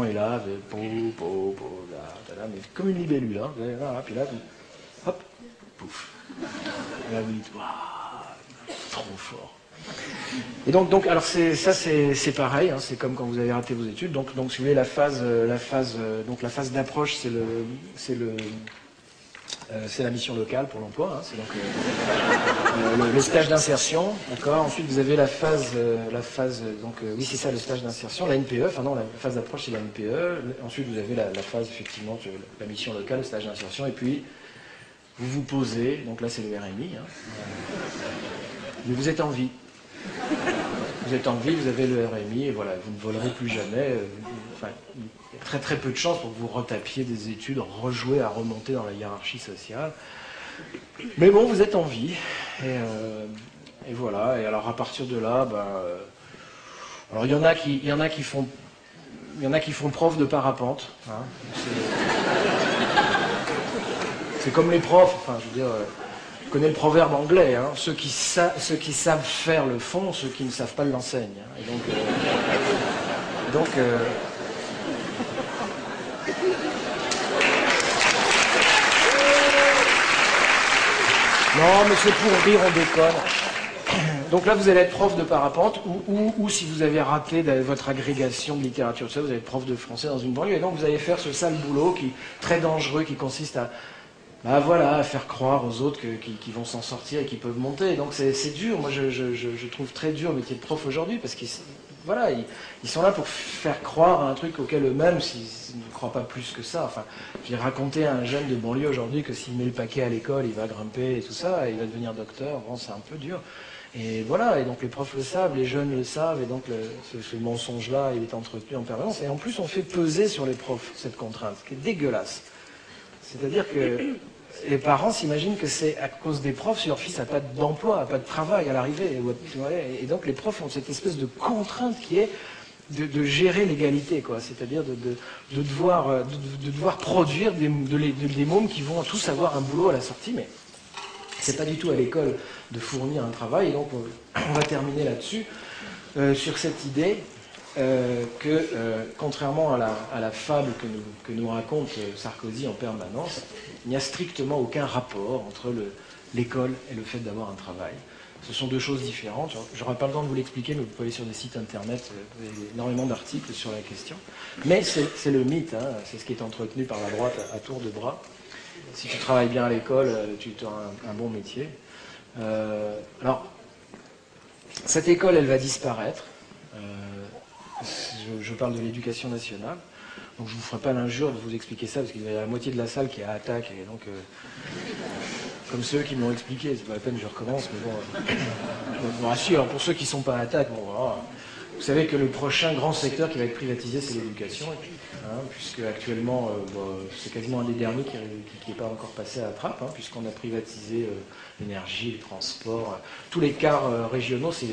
est là, là, mais comme une libellule, hein, puis là, hop, pouf. Et là, vous dites, waouh, trop fort. Et donc alors c'est pareil, hein, c'est comme quand vous avez raté vos études. Donc si vous voulez, la phase d'approche, c'est la mission locale pour l'emploi, hein, c'est donc le stage d'insertion, d'accord. Ensuite vous avez la phase oui c'est ça, le stage d'insertion, la NPE, enfin non, la phase d'approche c'est la NPE. Ensuite vous avez la phase effectivement de la mission locale, le stage d'insertion, et puis vous vous posez, donc là c'est le RMI, hein, mais vous êtes en vie. Vous êtes en vie, vous avez le RMI, et voilà, vous ne volerez plus jamais. Enfin, il y a très très peu de chances pour que vous retapiez des études, rejouer à remonter dans la hiérarchie sociale. Mais bon, vous êtes en vie, et voilà. Et alors à partir de là, alors il y en a qui font prof de parapente. Hein. C'est comme les profs, enfin je veux dire. Je connais le proverbe anglais, hein, ceux qui savent faire le font, ceux qui ne savent pas l'enseignent. Hein. Et donc non, mais c'est pour rire, on déconne. Donc là, vous allez être prof de parapente, ou si vous avez raté votre agrégation de littérature, vous allez être prof de français dans une banlieue, et donc vous allez faire ce sale boulot très dangereux, qui consiste à faire croire aux autres qu'ils vont s'en sortir et qu'ils peuvent monter. Et donc c'est dur. Moi, je trouve très dur le métier de prof aujourd'hui parce qu'ils sont là pour faire croire à un truc auquel eux-mêmes, s'ils ne croient pas plus que ça. Enfin, j'ai raconté à un jeune de banlieue aujourd'hui que s'il met le paquet à l'école, il va grimper et tout ça, et il va devenir docteur. Bon, c'est un peu dur. Et voilà, et donc les profs le savent, les jeunes le savent, et donc ce mensonge-là, il est entretenu en permanence. Et en plus, on fait peser sur les profs cette contrainte, ce qui est dégueulasse. C'est-à-dire que les parents s'imaginent que c'est à cause des profs si leur fils n'a pas d'emploi, n'a pas de travail à l'arrivée. Et donc les profs ont cette espèce de contrainte qui est de gérer l'égalité, quoi. C'est-à-dire de devoir produire des mômes qui vont tous avoir un boulot à la sortie, mais c'est pas du tout à l'école de fournir un travail. Et donc on va terminer là-dessus, sur cette idée que, contrairement à la fable que nous raconte Sarkozy en permanence, il n'y a strictement aucun rapport entre l'école et le fait d'avoir un travail. Ce sont deux choses différentes. Je n'aurai pas le temps de vous l'expliquer, mais vous pouvez aller sur des sites internet, vous avez énormément d'articles sur la question. Mais c'est le mythe, hein, c'est ce qui est entretenu par la droite à tour de bras. Si tu travailles bien à l'école, tu auras un bon métier. Alors, cette école, elle va disparaître. Je parle de l'éducation nationale, donc je ne vous ferai pas l'injure de vous expliquer ça, parce qu'il y a la moitié de la salle qui est à attaque, et donc, comme ceux qui m'ont expliqué, c'est pas la peine que je recommence, mais bon, je vous rassure, alors pour ceux qui ne sont pas à attaque, bon, voilà, vous savez que le prochain grand secteur qui va être privatisé, c'est l'éducation, hein, puisque actuellement, c'est quasiment un des derniers qui n'est pas encore passé à la trappe, hein, puisqu'on a privatisé l'énergie, les transports, tous les cars régionaux, c'est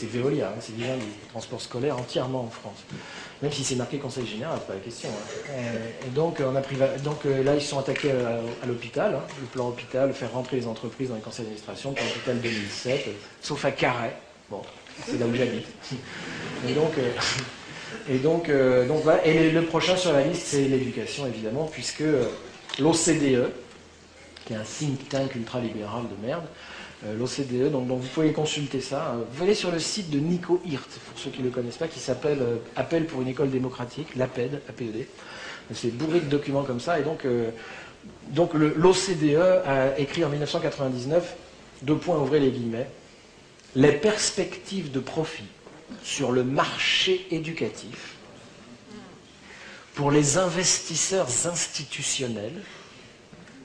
Veolia, hein, c'est déjà du transport scolaire entièrement en France. Même si c'est marqué Conseil Général, c'est pas la question. Hein. Et donc, là, ils se sont attaqués à l'hôpital, hein, le plan hôpital, faire rentrer les entreprises dans les conseils d'administration, plan hôpital 2007, sauf à Carhaix. Bon, c'est là où j'habite. Et donc, voilà. Et le prochain sur la liste, c'est l'éducation, évidemment, puisque l'OCDE, qui est un think tank ultralibéral de merde, l'OCDE, donc vous pouvez consulter ça. Vous allez sur le site de Nico Hirt, pour ceux qui ne le connaissent pas, qui s'appelle Appel pour une école démocratique, l'APED, APED. C'est bourré de documents comme ça. Et donc l'OCDE a écrit en 1999, ouvrez les guillemets, les perspectives de profit sur le marché éducatif pour les investisseurs institutionnels.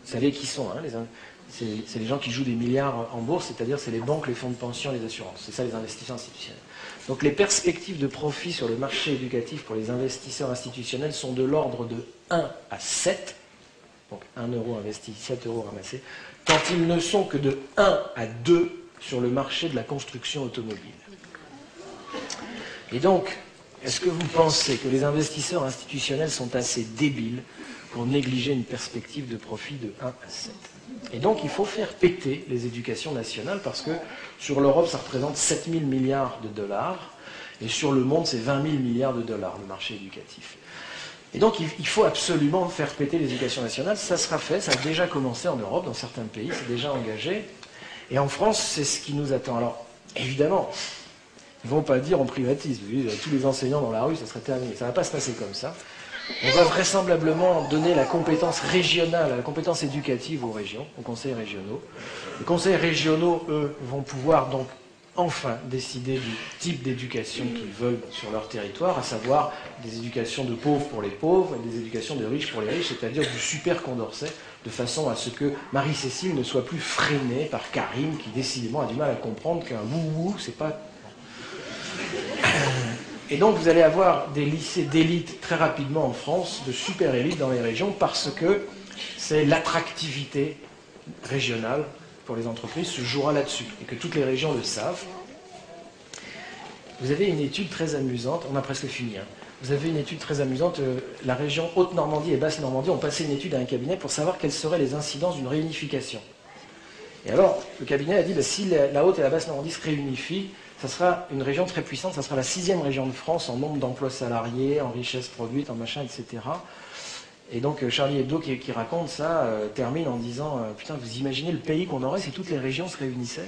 Vous savez qui sont, hein, c'est les gens qui jouent des milliards en bourse, c'est-à-dire c'est les banques, les fonds de pension, les assurances. C'est ça les investisseurs institutionnels. Donc les perspectives de profit sur le marché éducatif pour les investisseurs institutionnels sont de l'ordre de 1 à 7, donc 1 euro investi, 7 euros ramassés, quand ils ne sont que de 1 à 2 sur le marché de la construction automobile. Et donc, est-ce que vous pensez que les investisseurs institutionnels sont assez débiles pour négliger une perspective de profit de 1 à 7? Et donc, il faut faire péter les éducations nationales parce que sur l'Europe, ça représente 7 000 milliards de dollars. Et sur le monde, c'est 20 000 milliards de dollars, le marché éducatif. Et donc, il faut absolument faire péter l'éducation nationale. Ça sera fait, ça a déjà commencé en Europe, dans certains pays, c'est déjà engagé. Et en France, c'est ce qui nous attend. Alors, évidemment, ils ne vont pas dire on privatise. Vous voyez, tous les enseignants dans la rue, ça serait terminé. Ça ne va pas se passer comme ça. On va vraisemblablement donner la compétence régionale, la compétence éducative aux régions, aux conseils régionaux. Les conseils régionaux, eux, vont pouvoir donc enfin décider du type d'éducation qu'ils veulent sur leur territoire, à savoir des éducations de pauvres pour les pauvres et des éducations de riches pour les riches, c'est-à-dire du super Condorcet, de façon à ce que Marie-Cécile ne soit plus freinée par Karim, qui décidément a du mal à comprendre qu'un wouhou, c'est pas... Et donc vous allez avoir des lycées d'élite très rapidement en France, de super élite dans les régions, parce que c'est l'attractivité régionale pour les entreprises se jouera là-dessus, et que toutes les régions le savent. Vous avez une étude très amusante, on a presque fini, hein. Vous avez une étude très amusante, la région Haute-Normandie et Basse-Normandie ont passé une étude à un cabinet pour savoir quelles seraient les incidences d'une réunification. Et alors, le cabinet a dit, si la Haute et la Basse-Normandie se réunifient, ça sera une région très puissante, ça sera la 6e région de France en nombre d'emplois salariés, en richesse produite, en machin, etc. Et donc Charlie Hebdo qui raconte ça termine en disant putain, vous imaginez le pays qu'on aurait si toutes les régions se réunissaient?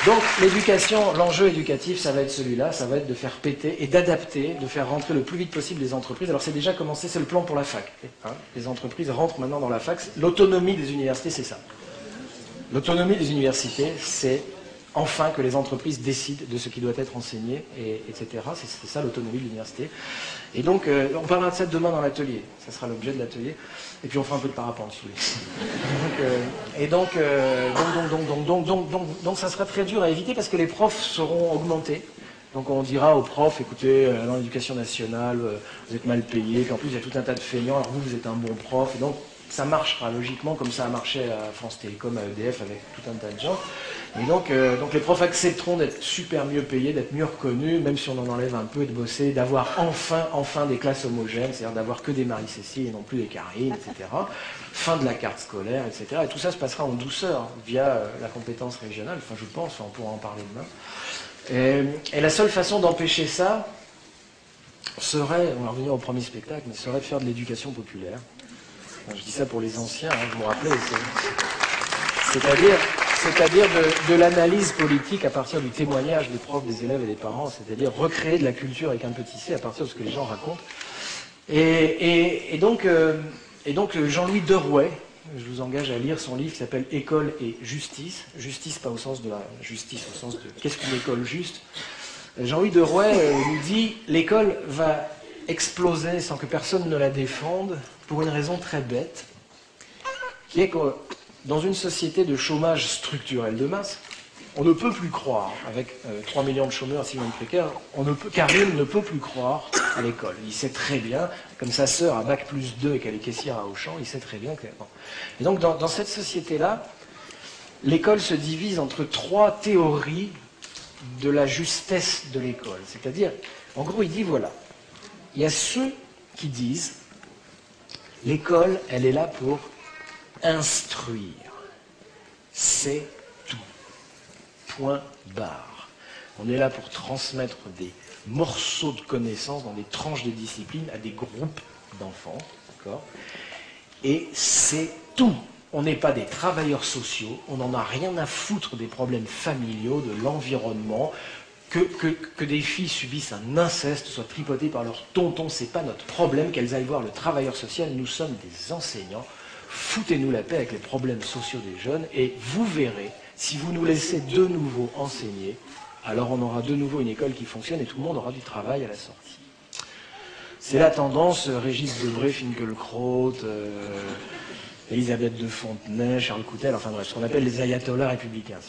Donc l'éducation, l'enjeu éducatif, ça va être celui-là, ça va être de faire péter et d'adapter, de faire rentrer le plus vite possible les entreprises. Alors c'est déjà commencé, c'est le plan pour la fac. Hein, les entreprises rentrent maintenant dans la fac. L'autonomie des universités, c'est ça. L'autonomie des universités, c'est enfin que les entreprises décident de ce qui doit être enseigné, etc. C'est ça l'autonomie de l'université. Et donc, on parlera de ça demain dans l'atelier. Ça sera l'objet de l'atelier. Et puis on fera un peu de parapente, si vous voulez. Donc, ça sera très dur à éviter parce que les profs seront augmentés. Donc on dira aux profs, écoutez, dans l'éducation nationale, vous êtes mal payés, puis en plus il y a tout un tas de feignants, alors vous êtes un bon prof. Et donc ça marchera logiquement comme ça a marché à France Télécom, à EDF, avec tout un tas de gens. Et donc les profs accepteront d'être super mieux payés, d'être mieux reconnus, même si on en enlève un peu, et de bosser, d'avoir enfin des classes homogènes, c'est-à-dire d'avoir que des Marie-Cécile et non plus des Karine, etc. Fin de la carte scolaire, etc. Et tout ça se passera en douceur, via la compétence régionale, enfin je pense, on pourra en parler demain. Et la seule façon d'empêcher ça serait, on va revenir au premier spectacle, mais serait de faire de l'éducation populaire. Je dis ça pour les anciens, hein, vous me rappelez, c'est-à-dire de l'analyse politique à partir du témoignage des profs, des élèves et des parents, c'est-à-dire recréer de la culture avec un petit c à partir de ce que les gens racontent. Et donc Jean-Louis Derouet, je vous engage à lire son livre qui s'appelle École et justice. Justice, pas au sens de la justice, au sens de qu'est-ce qu'une école juste. Jean-Louis Derouet nous dit l'école va exploser sans que personne ne la défende pour une raison très bête, qui est que dans une société de chômage structurel de masse, on ne peut plus croire, avec 3 millions de chômeurs, 6 millions de précaires, Karim ne peut plus croire à l'école. Il sait très bien, comme sa sœur a bac+2 et qu'elle est caissière à Auchan, il sait très bien que... Bon. Et donc dans cette société-là, l'école se divise entre 3 théories de la justesse de l'école. C'est-à-dire, en gros, il dit voilà, il y a ceux qui disent l'école, elle est là pour instruire. C'est tout. Point barre. On est là pour transmettre des morceaux de connaissances dans des tranches de discipline à des groupes d'enfants, d'accord ? Et c'est tout. On n'est pas des travailleurs sociaux, on n'en a rien à foutre des problèmes familiaux, de l'environnement, que des filles subissent un inceste, soient tripotées par leur tonton, c'est pas notre problème qu'elles aillent voir le travailleur social, nous sommes des enseignants, foutez-nous la paix avec les problèmes sociaux des jeunes, et vous verrez, si vous nous laissez de nouveau enseigner, alors on aura de nouveau une école qui fonctionne et tout le monde aura du travail à la sortie. C'est la tendance, Régis Debray, Finkielkraut, Elisabeth de Fontenay, Charles Coutel, enfin bref, ce qu'on appelle les ayatollahs républicains.